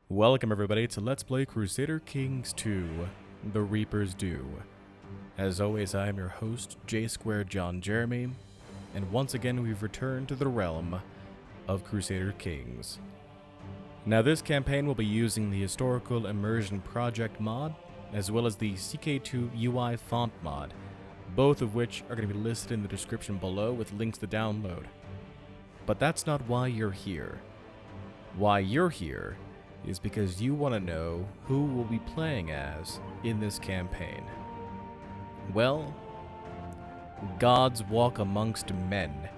Welcome everybody to Let's Play Crusader Kings 2, The Reaper's Due. As always, I am your host, J2 John Jeremy, and once again we've returned to the realm of Crusader Kings. Now this campaign will be using the Historical Immersion Project mod, as well as the CK2 UI font mod, both of which are going to be listed in the description below with links to download. But that's not why you're here. Why you're here is because you want to know who we'll be playing as in this campaign. Well, gods walk amongst men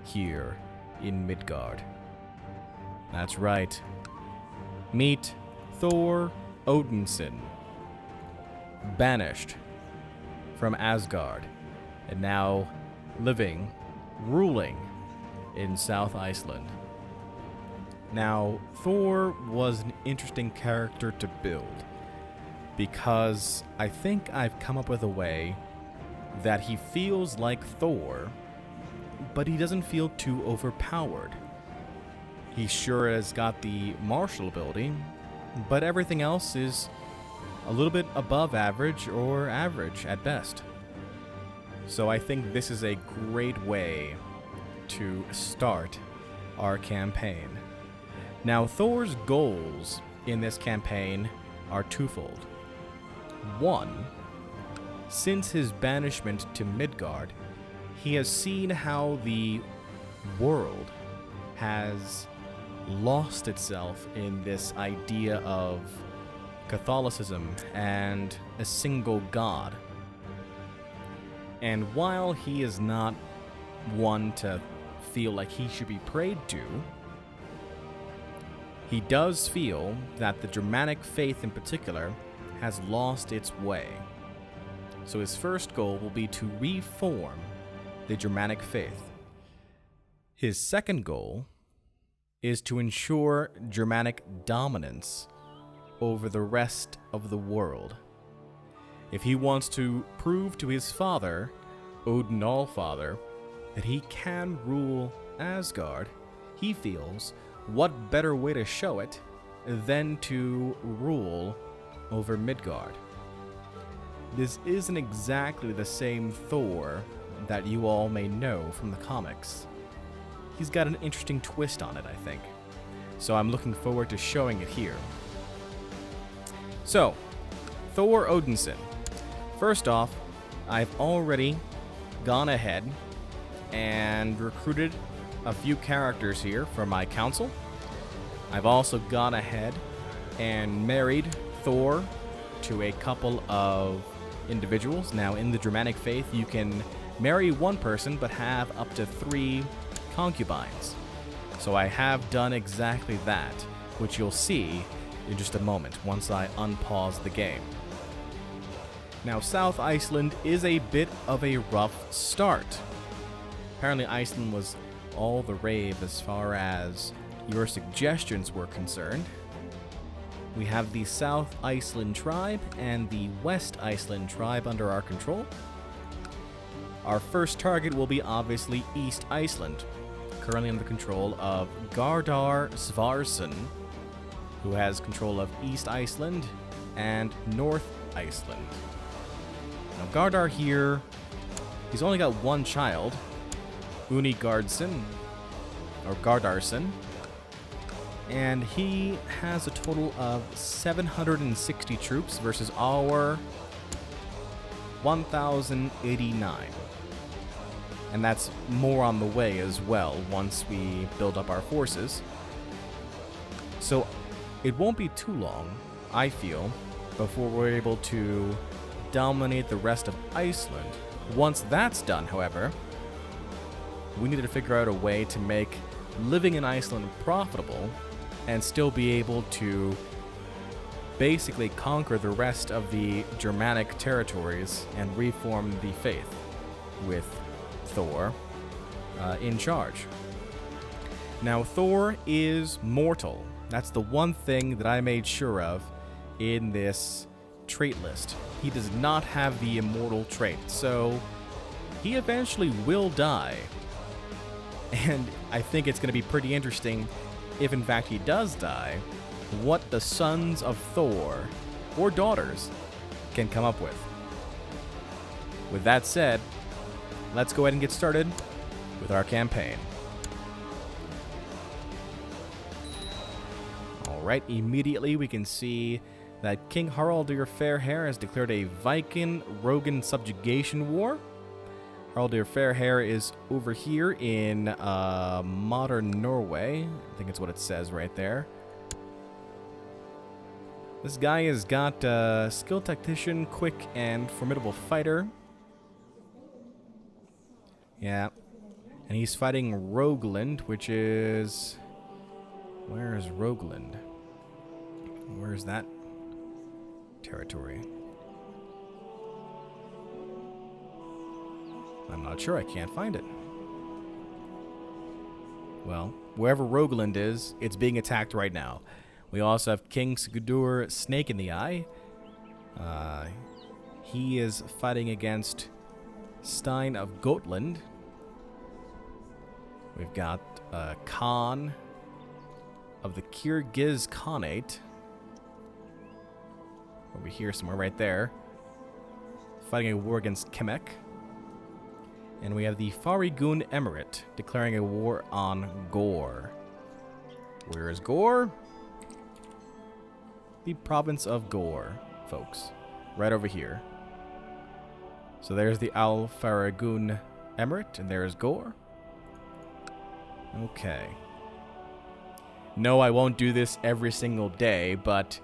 here in Midgard. That's right. Meet Thor Odinson, banished from Asgard, and now living, ruling in South Iceland. Now, Thor was an interesting character to build, because I think I've come up with a way that he feels like Thor, but he doesn't feel too overpowered. He sure has got the martial ability, but everything else is a little bit above average or average at best. So I think this is a great way to start our campaign. Now, Thor's goals in this campaign are twofold. One, since his banishment to Midgard, he has seen how the world has lost itself in this idea of Catholicism and a single god. And while he is not one to feel like he should be prayed to, he does feel that the Germanic faith in particular has lost its way. So his first goal will be to reform the Germanic faith. His second goal is to ensure Germanic dominance over the rest of the world. If he wants to prove to his father, Odin Allfather, that he can rule Asgard, he feels what better way to show it than to rule over Midgard. This isn't exactly the same Thor that you all may know from the comics. He's got an interesting twist on it, I think. So I'm looking forward to showing it here. So, Thor Odinson. First off, I've already gone ahead and recruited a few characters here for my council. I've also gone ahead and married Thor to a couple of individuals. Now, in the Germanic faith, you can marry one person but have up to 3 concubines. So I have done exactly that, which you'll see in just a moment once I unpause the game. Now, South Iceland is a bit of a rough start. Apparently Iceland was all the rave as far as your suggestions were concerned. We have the South Iceland tribe and the West Iceland tribe under our control. Our first target will be obviously East Iceland, currently under the control of Gardar Svarson, who has control of East Iceland and North Iceland. Now Gardar here, he's only got one child, Uni Gardarsson, and he has a total of 760 troops versus our 1,089. And that's more on the way as well once we build up our forces. So it won't be too long, I feel, before we're able to dominate the rest of Iceland. Once that's done, however, we need to figure out a way to make living in Iceland profitable and still be able to basically conquer the rest of the Germanic territories and reform the faith with Thor in charge. Now, Thor is mortal. That's the one thing that I made sure of in this trait list. He does not have the immortal trait, so he eventually will die. And I think it's going to be pretty interesting if in fact he does die, what the sons of Thor, or daughters, can come up with. With that said, let's go ahead and get started with our campaign. Alright, immediately we can see that King Haraldur Fairhair has declared a Viking Rogan subjugation war. Haraldur Fairhair is over here in modern Norway. I think it's what it says right there. This guy has got skilled tactician, quick, and formidable fighter. Yeah. And he's fighting Rogaland, which is... Where is Rogaland? Where is that territory? I'm not sure. I can't find it. Well, wherever Rogaland is, it's being attacked right now. We also have King CK2, Snake in the Eye. He is fighting against Stein of Gotland. We've got Khan of the Kyrgyz Khanate. Over here somewhere, right there. Fighting a war against Kemek. And we have the Farigun Emirate declaring a war on Gore. Where is Gore? The province of Gore, folks. Right over here. So there's the Al Farigun Emirate, and there's Gore. Okay. No, I won't do this every single day, but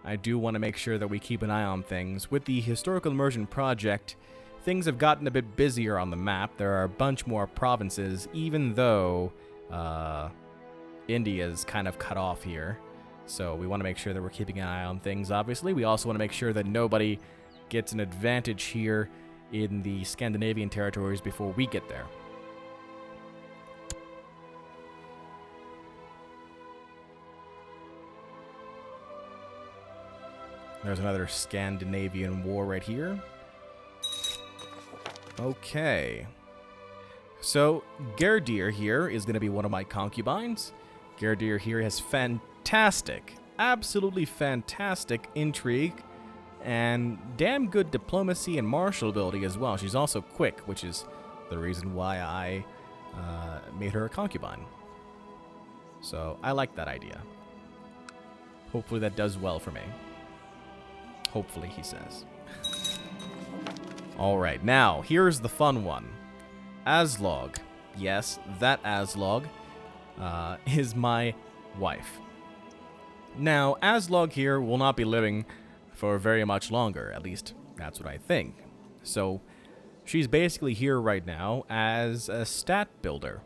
I do want to make sure that we keep an eye on things. With the Historical Immersion Project, things have gotten a bit busier on the map. There are a bunch more provinces, even though India's kind of cut off here. So we want to make sure that we're keeping an eye on things, obviously. We also want to make sure that nobody gets an advantage here in the Scandinavian territories before we get there. There's another Scandinavian war right here. Okay. So, Gerdir here is going to be one of my concubines. Gerdir here has fantastic, absolutely fantastic intrigue and damn good diplomacy and martial ability as well. She's also quick, which is the reason why I made her a concubine. So, I like that idea. Hopefully that does well for me. Hopefully, he says. Alright, now, here's the fun one. Aslog. Yes, that Aslog is my wife. Now, Aslog here will not be living for very much longer. At least, that's what I think. So, she's basically here right now as a stat builder,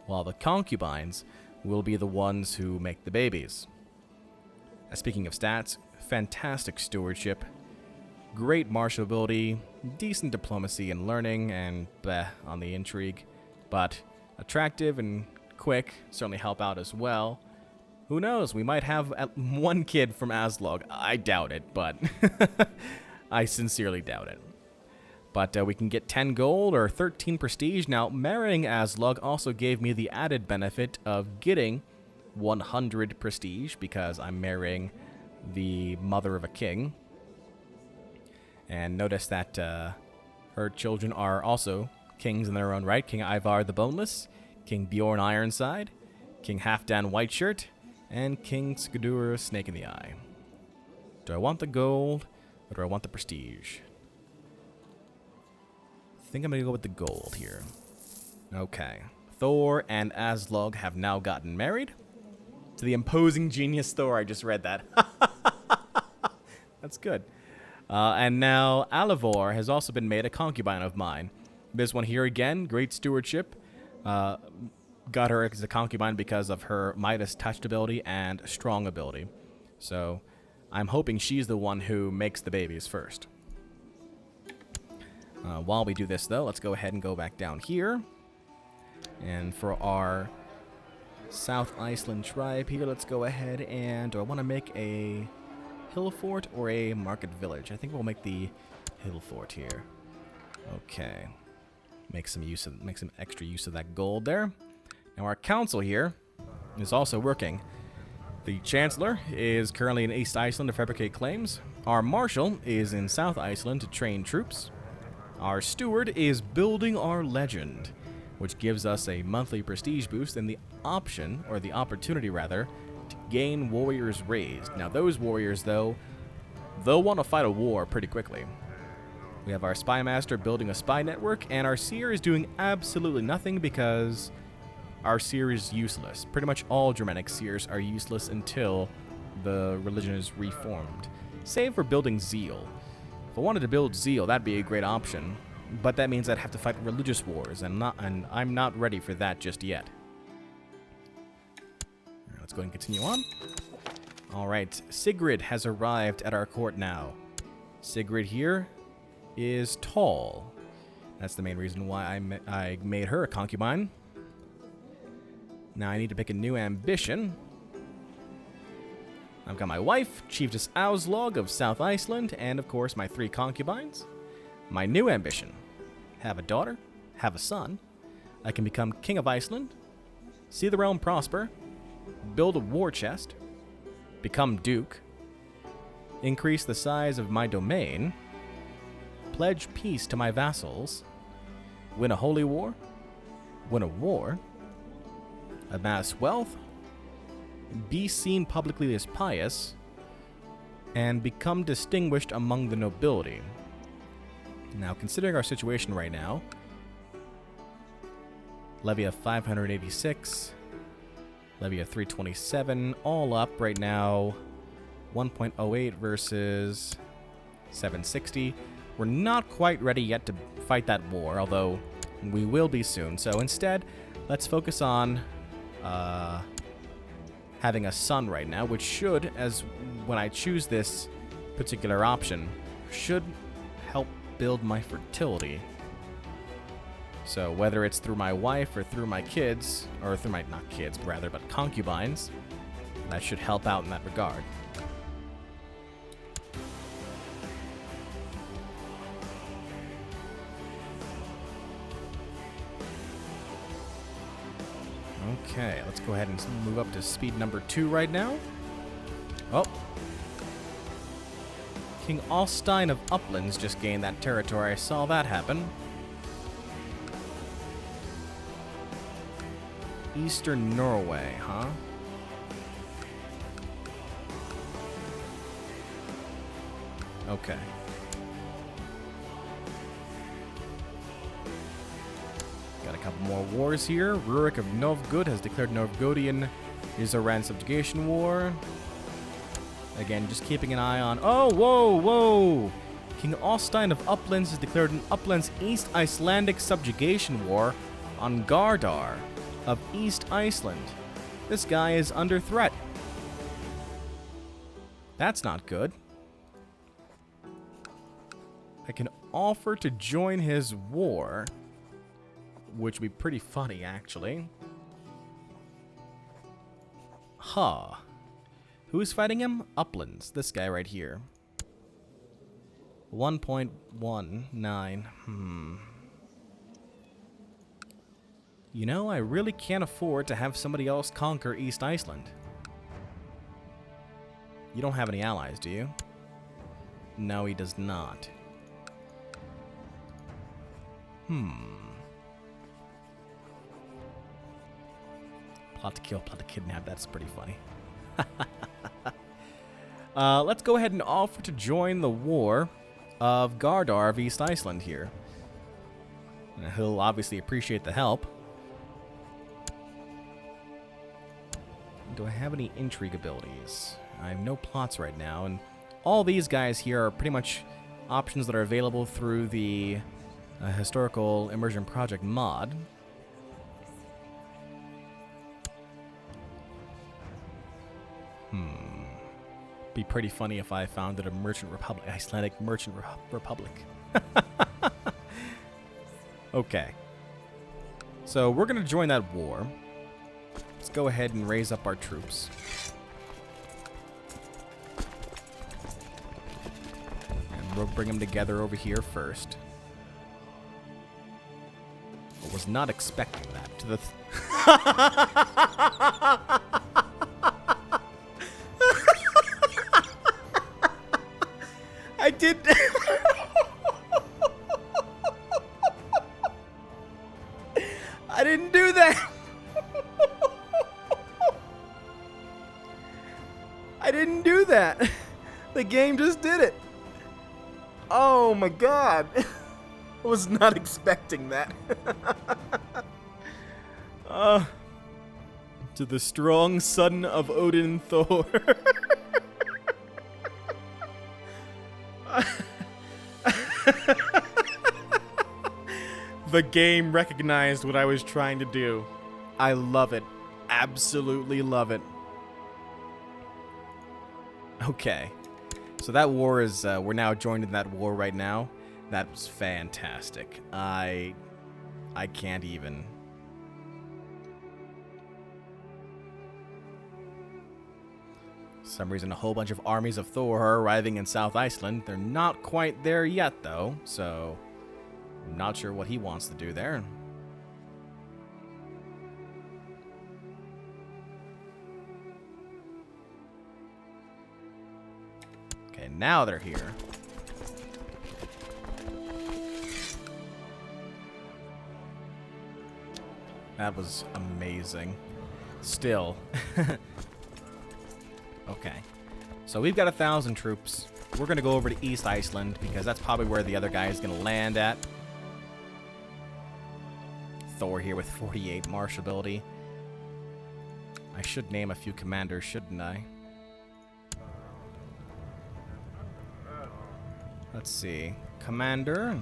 while the concubines will be the ones who make the babies. Speaking of stats, fantastic stewardship, great martial ability, decent diplomacy and learning, and bleh on the intrigue, but attractive and quick certainly help out as well. Who knows, we might have one kid from Aslog. I doubt it, but I sincerely doubt it. But we can get 10 gold or 13 prestige. Now, marrying Aslog also gave me the added benefit of getting 100 prestige because I'm marrying the mother of a king. And notice that her children are also kings in their own right. King Ivar the Boneless, King Bjorn Ironside, King Halfdan Whiteshirt, and King CK2 Snake in the Eye. Do I want the gold or do I want the prestige? I think I'm going to go with the gold here. Okay. Thor and Aslog have now gotten married. To the imposing genius Thor, I just read that. That's good. And now Alivor has also been made a concubine of mine. This one here again, great stewardship. Got her as a concubine because of her Midas touched ability and strong ability. So I'm hoping she's the one who makes the babies first. While we do this, though, let's go ahead and go back down here. And for our South Iceland tribe here, let's go ahead and... Do I want to make a hill fort or a market village? I think we'll make the hill fort here. Okay. Make some extra use of that gold there. Now our council here is also working. The Chancellor is currently in East Iceland to fabricate claims. Our Marshal is in South Iceland to train troops. Our Steward is building our legend, which gives us a monthly prestige boost and the option, or the opportunity rather, to gain warriors raised. Now those warriors, though, they'll want to fight a war pretty quickly. We have our Spy Master building a spy network, and our Seer is doing absolutely nothing because our Seer is useless. Pretty much all Germanic Seers are useless until the religion is reformed. Save for building Zeal. If I wanted to build Zeal, that'd be a great option, but that means I'd have to fight religious wars, and I'm not ready for that just yet. Right, let's go ahead and continue on. Alright, Sigrid has arrived at our court now. Sigrid here is tall. That's the main reason why I made her a concubine. Now I need to pick a new ambition. I've got my wife, Chiefess Auslog of South Iceland, and of course my 3 concubines. My new ambition: have a daughter, have a son. I can become King of Iceland, see the realm prosper, build a war chest, become Duke, increase the size of my domain, pledge peace to my vassals, win a holy war, win a war, amass wealth, be seen publicly as pious, and become distinguished among the nobility. Now, considering our situation right now, levy of 586, levy of 327, all up right now, 1.08 versus 760. We're not quite ready yet to fight that war, although we will be soon. So instead, let's focus on having a son right now, which should, as when I choose this particular option, should help build my fertility. So whether it's through my wife or through my kids, or through my, not kids, rather, but concubines, that should help out in that regard. Okay, let's go ahead and move up to speed number 2 right now. Oh. King Alstein of Uplands just gained that territory. I saw that happen. Eastern Norway, huh? Okay. Got a couple more wars here. Rurik of Novgorod has declared Novgorodian Izoran subjugation war. Again, just keeping an eye on... Oh, whoa, whoa! King Alstein of Uplands has declared an Uplands East Icelandic subjugation war on Gardar of East Iceland. This guy is under threat. That's not good. I can offer to join his war, which would be pretty funny, actually. Huh. Who's fighting him? Uplands. This guy right here. 1.19. You know, I really can't afford to have somebody else conquer East Iceland. You don't have any allies, do you? No, he does not. Plot to kill, plot to kidnap. That's pretty funny. Let's go ahead and offer to join the war of Gardar of East Iceland here. He'll obviously appreciate the help. Do I have any intrigue abilities? I have no plots right now, and all these guys here are pretty much options that are available through the Historical Immersion Project mod. Be pretty funny if I founded a merchant republic, Icelandic merchant republic. Okay. So we're going to join that war. Let's go ahead and raise up our troops. And we'll bring them together over here first. I was not expecting that. To the I did. I didn't do that. I didn't do that. The game just did it. Oh my god. I was not expecting that. To the strong son of Odin Thor. The game recognized what I was trying to do. I love it. Absolutely love it. Okay. So that war is, we're now joined in that war right now. That was fantastic. I can't even. For some reason, a whole bunch of armies of Thor are arriving in South Iceland. They're not quite there yet, though, so I'm not sure what he wants to do there. Okay, now they're here. That was amazing. Still. Okay. So we've got 1,000 troops. We're going to go over to East Iceland because that's probably where the other guy is going to land at. Thor here with 48 martial ability. I should name a few commanders, shouldn't I? Let's see. Commander.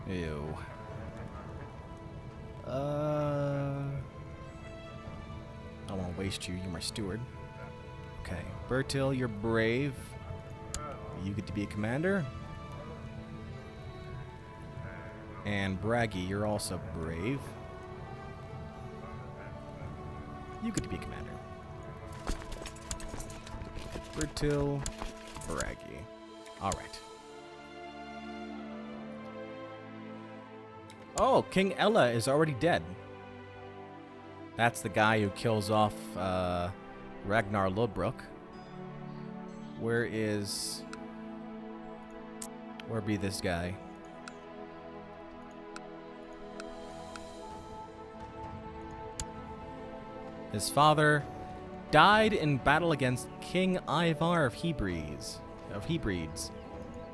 Ew. I don't want to waste you. You're my steward. Okay. Bertil, you're brave. You get to be a commander. And Braggy, you're also brave. You get to be a commander. Bertil, Braggy. Alright. Oh, King Ella is already dead. That's the guy who kills off Ragnar Lodbrok. Where be this guy? His father died in battle against King Ivar of Hebrides,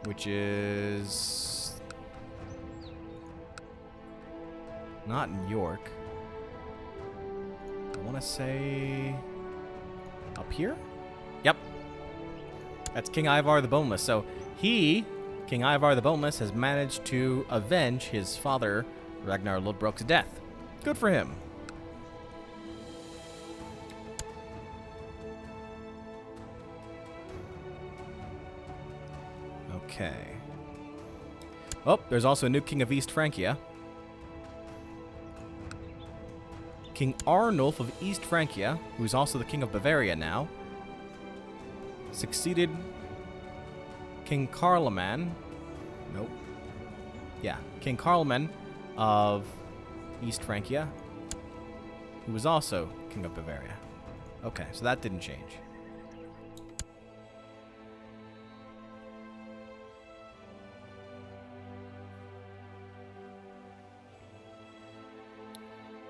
which is not in York. I want to say up here? Yep. That's King Ivar the Boneless. So King Ivar the Boneless, has managed to avenge his father, Ragnar Lodbrok's death. Good for him. Okay. Oh, there's also a new king of East Francia. King Arnulf of East Francia, who's also the king of Bavaria now, succeeded King Charlemagne. Nope. Yeah, King Charlemagne of East Francia, who was also king of Bavaria. Okay, so that didn't change.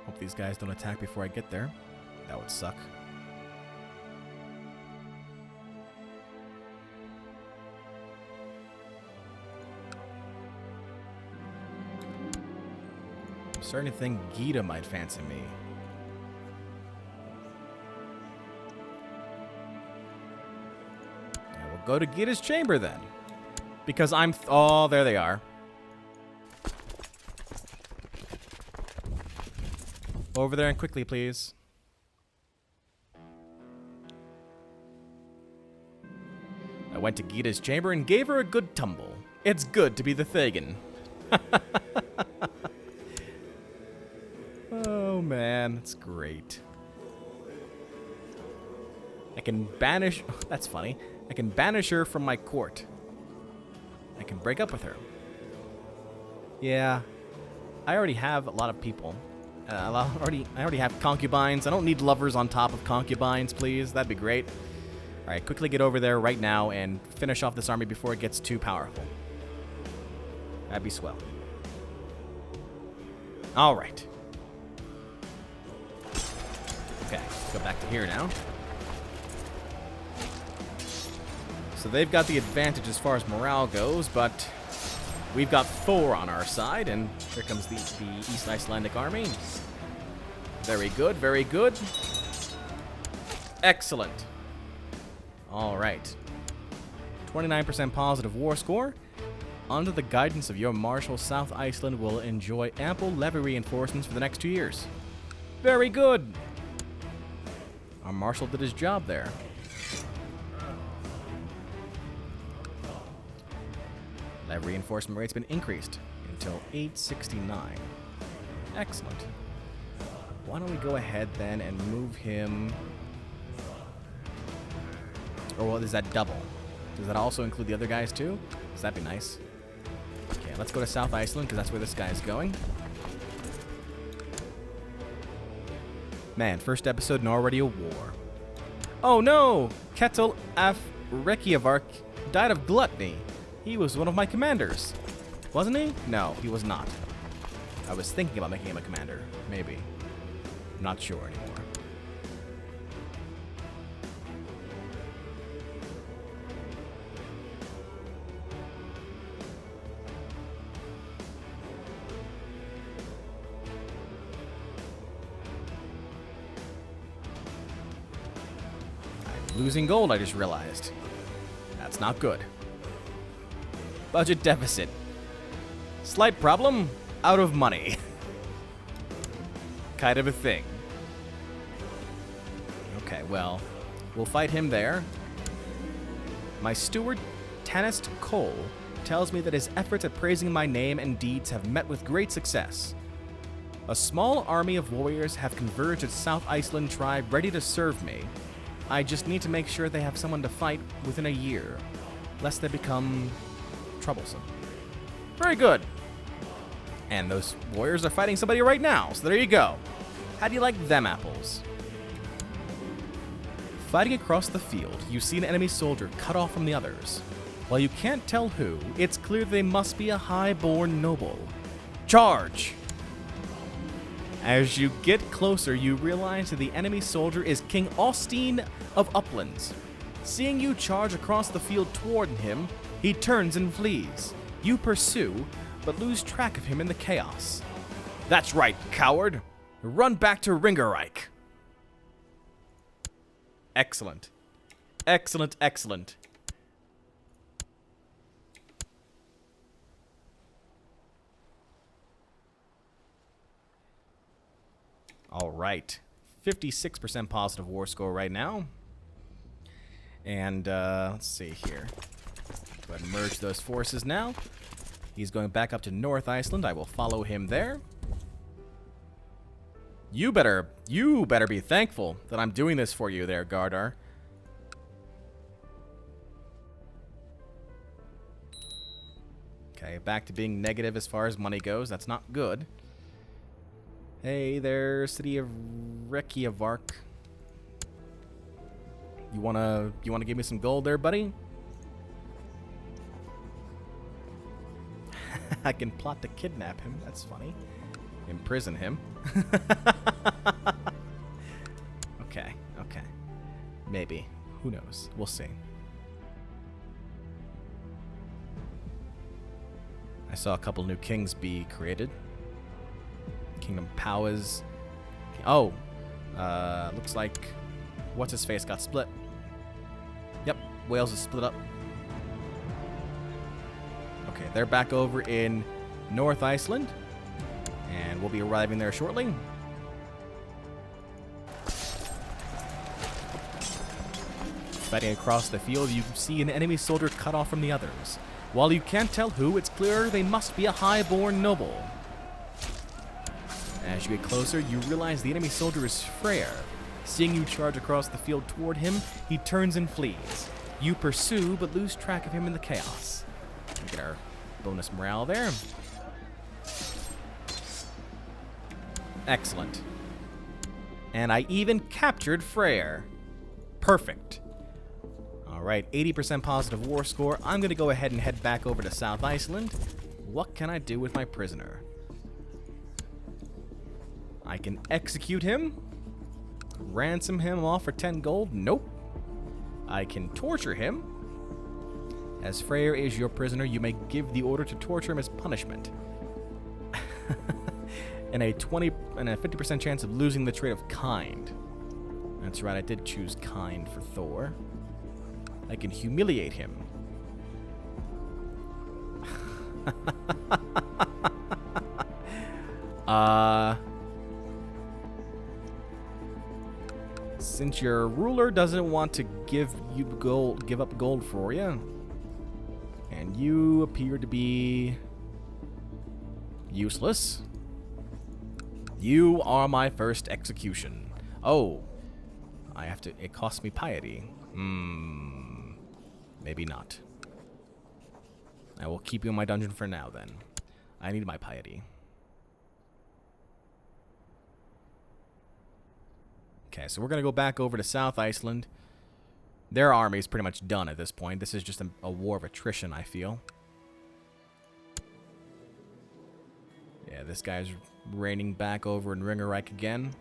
Hope these guys don't attack before I get there. That would suck. I'm starting to think Gita might fancy me. I will go to Gita's chamber then. Because I'm... oh, there they are. Over there and quickly, please. I went to Gita's chamber and gave her a good tumble. It's good to be the Thagan. Oh, man. That's great. I can banish... oh, that's funny. I can banish her from my court. I can break up with her. Yeah. I already have a lot of people. I already have concubines. I don't need lovers on top of concubines, please. That'd be great. Alright, quickly get over there right now and finish off this army before it gets too powerful. That'd be swell. Alright. Okay, let's go back to here now. So they've got the advantage as far as morale goes, but we've got Thor on our side, and here comes the East Icelandic army. Very good, very good. Excellent. All right. 29% positive war score. Under the guidance of your Marshal, South Iceland will enjoy ample levy reinforcements for the next 2 years. Very good. Our Marshal did his job there. Levy reinforcement rate's been increased until 869. Excellent. Why don't we go ahead then and move him... Or well, is that double? Does that also include the other guys too? Because that'd be nice. Okay, let's go to South Iceland because that's where this guy is going. Man, first episode and already a war. Oh no! Ketil af Reykjavík died of gluttony. He was one of my commanders. Wasn't he? No, he was not. I was thinking about making him a commander. Maybe. I'm not sure anymore. I'm losing gold, I just realized. That's not good. Budget deficit. Slight problem, out of money. Kind of a thing. Okay, well, we'll fight him there. My steward, Tanist Cole, tells me that his efforts at praising my name and deeds have met with great success. A small army of warriors have converged at South Iceland tribe ready to serve me. I just need to make sure they have someone to fight within a year, lest they become troublesome. Very good. And those warriors are fighting somebody right now, so there you go. How do you like them apples? Fighting across the field, you see an enemy soldier cut off from the others. While you can't tell who, it's clear they must be a high-born noble. Charge! As you get closer, you realize that the enemy soldier is King Austin of Uplands. Seeing you charge across the field toward him, he turns and flees. You pursue, but lose track of him in the chaos. That's right, coward! Run back to Ringerreich! Excellent. Excellent, excellent. All right. 56% positive war score right now. And let's see here. Go ahead and merge those forces now. He's going back up to North Iceland. I will follow him there. You better be thankful that I'm doing this for you there, Gardar. Okay, back to being negative as far as money goes. That's not good. Hey there, city of Reykjavík. You wanna give me some gold there, buddy? I can plot to kidnap him. That's funny. Imprison him. Okay. Maybe. Who knows? We'll see. I saw a couple new kings be created. Kingdom Powers. Oh. Looks like... What's-his-face got split. Yep. Wales is split up. Okay, they're back over in North Iceland. And we'll be arriving there shortly. Fighting across the field, you see an enemy soldier cut off from the others. While you can't tell who, it's clear they must be a high-born noble. As you get closer, you realize the enemy soldier is Freyr. Seeing you charge across the field toward him, he turns and flees. You pursue, but lose track of him in the chaos. Get our bonus morale there. Excellent. And I even captured Freyr. Perfect. Alright, 80% positive war score. I'm going to go ahead and head back over to South Iceland. What can I do with my prisoner? I can execute him. Ransom him off for 10 gold. Nope. I can torture him. As Freyr is your prisoner, you may give the order to torture him as punishment. and a 50% chance of losing the trait of kind. That's right, I did choose kind for Thor. I can humiliate him. Since your ruler doesn't want to give up gold for you, and you appear to be useless, you are my first execution. Oh, I have to. It costs me piety. Maybe not. I will keep you in my dungeon for now, then. I need my piety. Okay, so we're going to go back over to South Iceland. Their army is pretty much done at this point. This is just a war of attrition, I feel. Yeah, this guy's reigning back over in Ringerike again.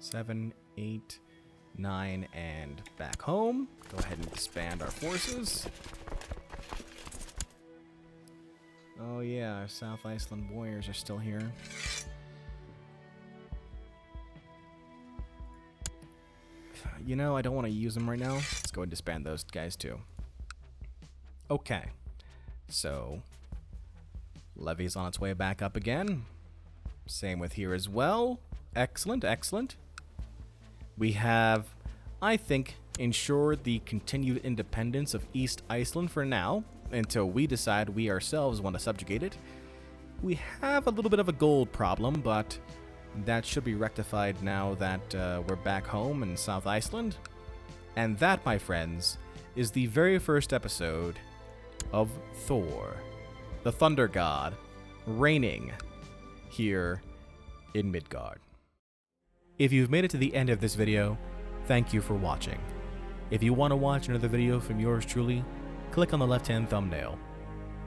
Seven, 8, 9, and back home. Go ahead and expand our forces. Oh yeah, our South Iceland warriors are still here. You know, I don't want to use them right now. Let's go and disband those guys too. Okay. So, levy's on its way back up again. Same with here as well. Excellent, excellent. We have, I think, ensured the continued independence of East Iceland for now, until we decide we ourselves want to subjugate it. We have a little bit of a gold problem, but that should be rectified now that we're back home in South Iceland. And that, my friends, is the very first episode of Thor, the Thunder God, reigning here in Midgard. If you've made it to the end of this video, thank you for watching. If you want to watch another video from yours truly, click on the left-hand thumbnail.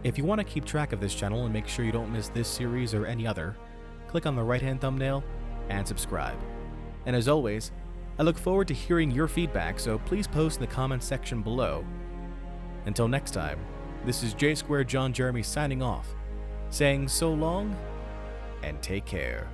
If you want to keep track of this channel and make sure you don't miss this series or any other, click on the right-hand thumbnail and subscribe. And as always, I look forward to hearing your feedback, so please post in the comments section below. Until next time, this is J Square John Jeremy signing off, saying so long and take care.